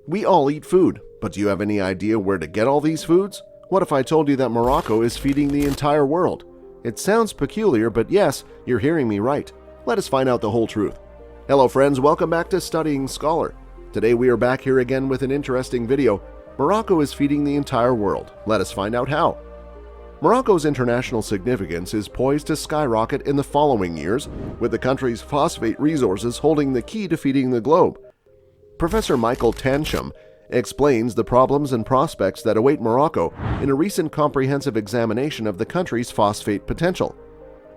We all eat food, but do you have any idea where to get all these foods? What if I told you that Morocco is feeding the entire world? It sounds peculiar, but yes, you're hearing me right. Let us find out the whole truth. Hello friends, welcome back to Studying Scholar. Today we are back here again with an interesting video. Morocco is feeding the entire world. Let us find out how. Morocco's international significance is poised to skyrocket in the following years, with the country's phosphate resources holding the key to feeding the globe. Professor Michael Tansham explains the problems and prospects that await Morocco in a recent comprehensive examination of the country's phosphate potential.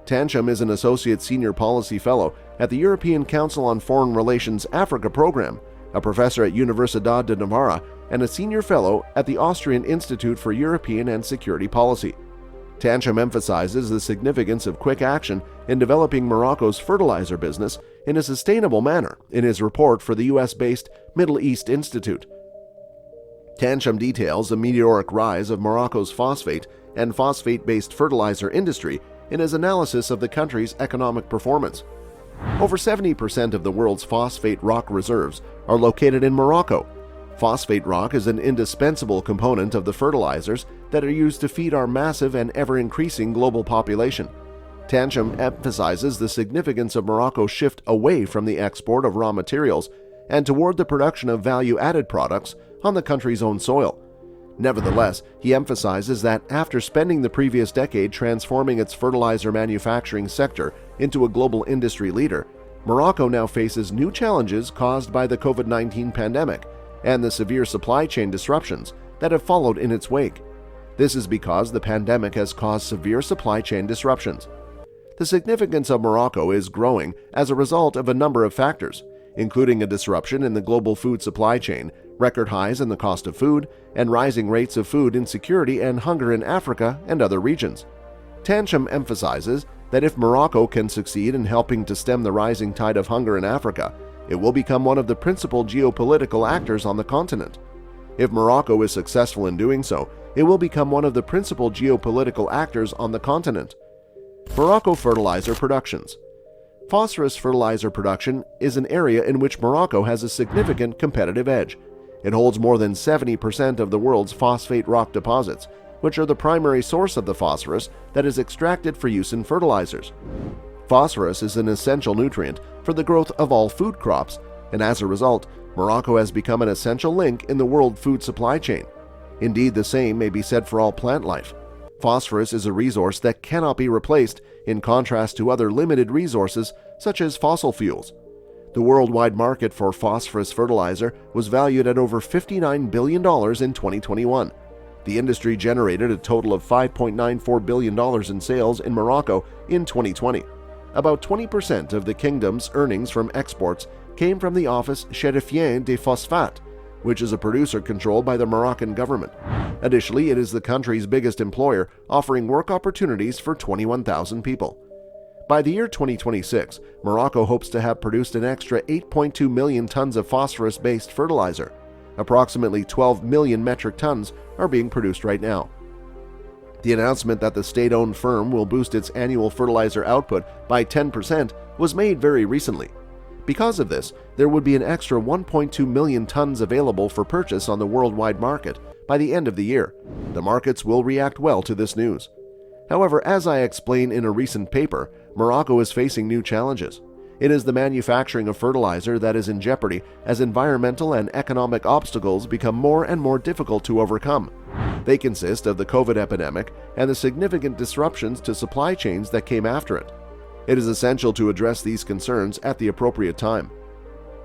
Tansham is an Associate Senior Policy Fellow at the European Council on Foreign Relations Africa program, a professor at Universidad de Navarra, and a senior fellow at the Austrian Institute for European and Security Policy. Tansham emphasizes the significance of quick action in developing Morocco's fertilizer business in a sustainable manner in his report for the US-based Middle East Institute. Tansham details the meteoric rise of Morocco's phosphate and phosphate-based fertilizer industry in his analysis of the country's economic performance. Over 70% of the world's phosphate rock reserves are located in Morocco. Phosphate rock is an indispensable component of the fertilizers that are used to feed our massive and ever-increasing global population. Tansham emphasizes the significance of Morocco's shift away from the export of raw materials and toward the production of value-added products on the country's own soil. Nevertheless, he emphasizes that after spending the previous decade transforming its fertilizer manufacturing sector into a global industry leader, Morocco now faces new challenges caused by the COVID-19 pandemic and the severe supply chain disruptions that have followed in its wake. This is because the pandemic has caused severe supply chain disruptions. The significance of Morocco is growing as a result of a number of factors, including a disruption in the global food supply chain, record highs in the cost of food, and rising rates of food insecurity and hunger in Africa and other regions. Tansham emphasizes that if Morocco can succeed in helping to stem the rising tide of hunger in Africa, it will become one of the principal geopolitical actors on the continent. If Morocco is successful in doing so, it will become one of the principal geopolitical actors on the continent. Morocco fertilizer productions. Phosphorus fertilizer production is an area in which Morocco has a significant competitive edge. It holds more than 70% of the world's phosphate rock deposits, which are the primary source of the phosphorus that is extracted for use in fertilizers. Phosphorus is an essential nutrient for the growth of all food crops, and as a result, Morocco has become an essential link in the world food supply chain. Indeed, the same may be said for all plant life. Phosphorus is a resource that cannot be replaced, in contrast to other limited resources such as fossil fuels. The worldwide market for phosphorus fertilizer was valued at over $59 billion in 2021. The industry generated a total of $5.94 billion in sales in Morocco in 2020. About 20% of the kingdom's earnings from exports came from the office Chérifien de Phosphate, which is a producer controlled by the Moroccan government. Additionally, it is the country's biggest employer, offering work opportunities for 21,000 people. By the year 2026, Morocco hopes to have produced an extra 8.2 million tons of phosphorus-based fertilizer. Approximately 12 million metric tons are being produced right now. The announcement that the state-owned firm will boost its annual fertilizer output by 10% was made very recently. Because of this, there would be an extra 1.2 million tons available for purchase on the worldwide market by the end of the year. The markets will react well to this news. However, as I explained in a recent paper, Morocco is facing new challenges. It is the manufacturing of fertilizer that is in jeopardy as environmental and economic obstacles become more and more difficult to overcome. They consist of the COVID epidemic and the significant disruptions to supply chains that came after it. It is essential to address these concerns at the appropriate time.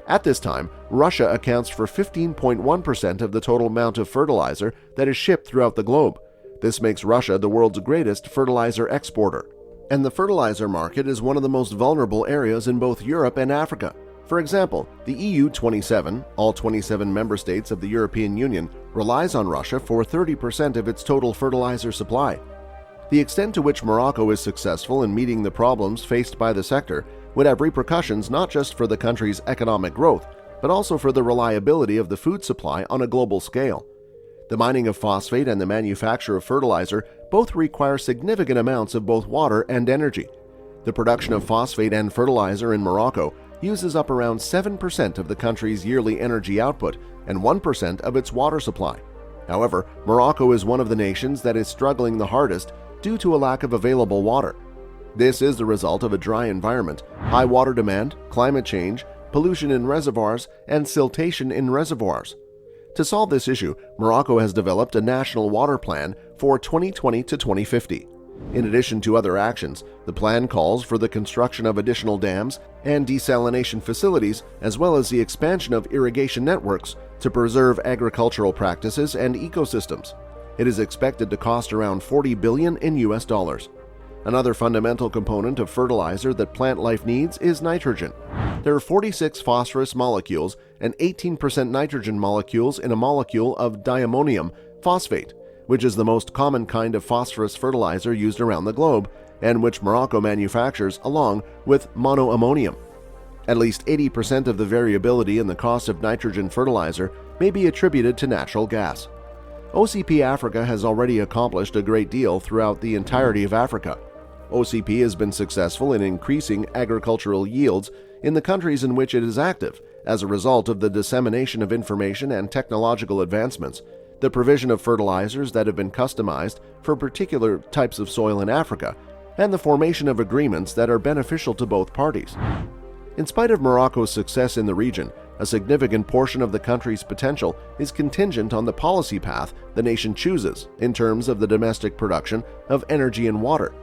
At this time, Russia accounts for 15.1% of the total amount of fertilizer that is shipped throughout the globe. This makes Russia the world's greatest fertilizer exporter. And the fertilizer market is one of the most vulnerable areas in both Europe and Africa. For example, the EU 27, all 27 member states of the European Union, relies on Russia for 30% of its total fertilizer supply. The extent to which Morocco is successful in meeting the problems faced by the sector would have repercussions not just for the country's economic growth, but also for the reliability of the food supply on a global scale. The mining of phosphate and the manufacture of fertilizer both require significant amounts of both water and energy. The production of phosphate and fertilizer in Morocco uses up around 7% of the country's yearly energy output and 1% of its water supply. However, Morocco is one of the nations that is struggling the hardest due to a lack of available water. This is the result of a dry environment, high water demand, climate change, pollution in reservoirs, and siltation in reservoirs. To solve this issue, Morocco has developed a national water plan for 2020 to 2050. In addition to other actions, the plan calls for the construction of additional dams and desalination facilities, as well as the expansion of irrigation networks to preserve agricultural practices and ecosystems. It is expected to cost around $40 billion in US dollars. Another fundamental component of fertilizer that plant life needs is nitrogen. There are 46 phosphorus molecules and 18% nitrogen molecules in a molecule of diammonium phosphate, which is the most common kind of phosphorus fertilizer used around the globe, and which Morocco manufactures along with monoammonium. At least 80% of the variability in the cost of nitrogen fertilizer may be attributed to natural gas. OCP Africa has already accomplished a great deal throughout the entirety of Africa. OCP has been successful in increasing agricultural yields in the countries in which it is active as a result of the dissemination of information and technological advancements, the provision of fertilizers that have been customized for particular types of soil in Africa, and the formation of agreements that are beneficial to both parties. In spite of Morocco's success in the region, a significant portion of the country's potential is contingent on the policy path the nation chooses in terms of the domestic production of energy and water.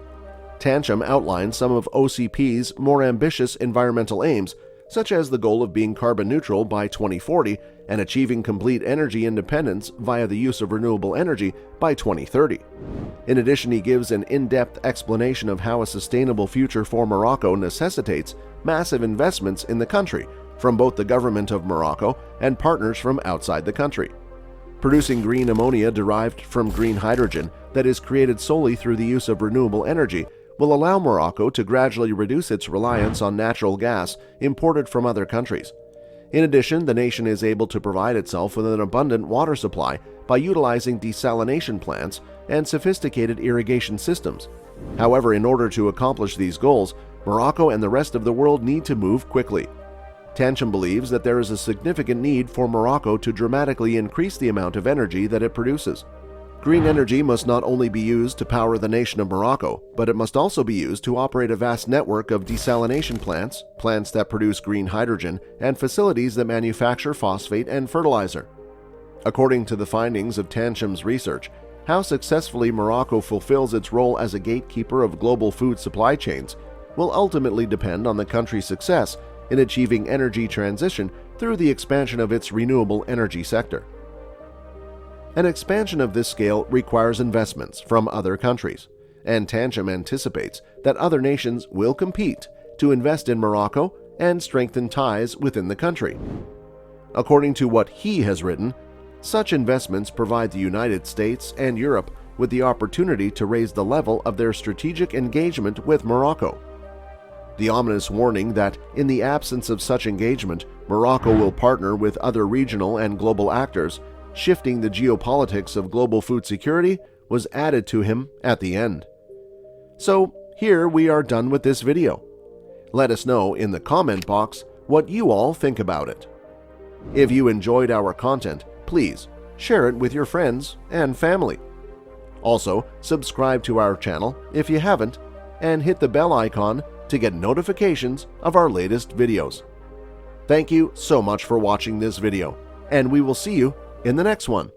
Tancham outlines some of OCP's more ambitious environmental aims, such as the goal of being carbon neutral by 2040 and achieving complete energy independence via the use of renewable energy by 2030. In addition, he gives an in-depth explanation of how a sustainable future for Morocco necessitates massive investments in the country from both the government of Morocco and partners from outside the country. Producing green ammonia derived from green hydrogen that is created solely through the use of renewable energy will allow Morocco to gradually reduce its reliance on natural gas imported from other countries. In addition, the nation is able to provide itself with an abundant water supply by utilizing desalination plants and sophisticated irrigation systems. However, in order to accomplish these goals, Morocco and the rest of the world need to move quickly. Tancham believes that there is a significant need for Morocco to dramatically increase the amount of energy that it produces. Green energy must not only be used to power the nation of Morocco, but it must also be used to operate a vast network of desalination plants, plants that produce green hydrogen, and facilities that manufacture phosphate and fertilizer. According to the findings of Tancham's research, how successfully Morocco fulfills its role as a gatekeeper of global food supply chains will ultimately depend on the country's success in achieving energy transition through the expansion of its renewable energy sector. An expansion of this scale requires investments from other countries, and Tancham anticipates that other nations will compete to invest in Morocco and strengthen ties within the country. According to what he has written, such investments provide the United States and Europe with the opportunity to raise the level of their strategic engagement with Morocco. The ominous warning that, in the absence of such engagement, Morocco will partner with other regional and global actors, shifting the geopolitics of global food security, was added to him at the end. So, here we are done with this video. Let us know in the comment box what you all think about it. If you enjoyed our content, please share it with your friends and family. Also, subscribe to our channel if you haven't, and hit the bell icon to get notifications of our latest videos. Thank you so much for watching this video, and we will see you in the next one.